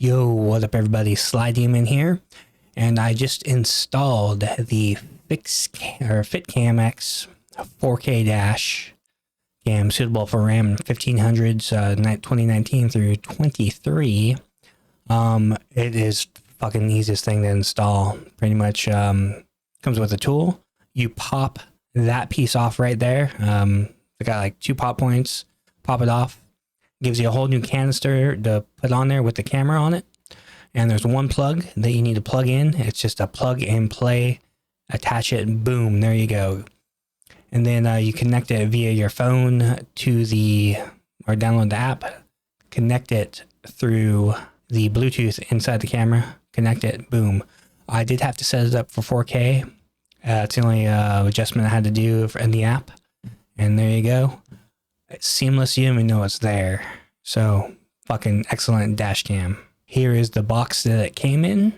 Yo, what up everybody, SlyDemon here, and I just installed the FitCam X 4K dash cam suitable for RAM 1500s 2019 through 23. It is fucking easiest thing to install. Pretty much comes with a tool. You pop that piece off right there. It got like 2 pop points. Pop it off. Gives you a whole new canister to put on there with the camera on it. And there's one plug that you need to plug in. It's just a plug and play. Attach it and boom, there you go. And then you connect it via your phone to or download the app. Connect it through the Bluetooth inside the camera. Connect it, boom. I did have to set it up for 4K. It's the only adjustment I had to do in the app. And there you go. It's seamless. You don't even know it's there. So fucking excellent dash cam. Here is the box that it came in.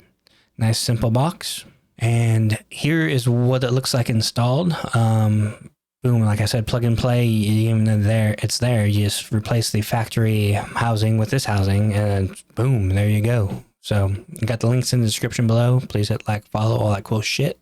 Nice simple box. And here is what it looks like installed. Boom, like I said, plug and play. You even know it's there. You just replace the factory housing with this housing and boom, there you go. So you got the links in the description below. Please hit like, follow, all that cool shit.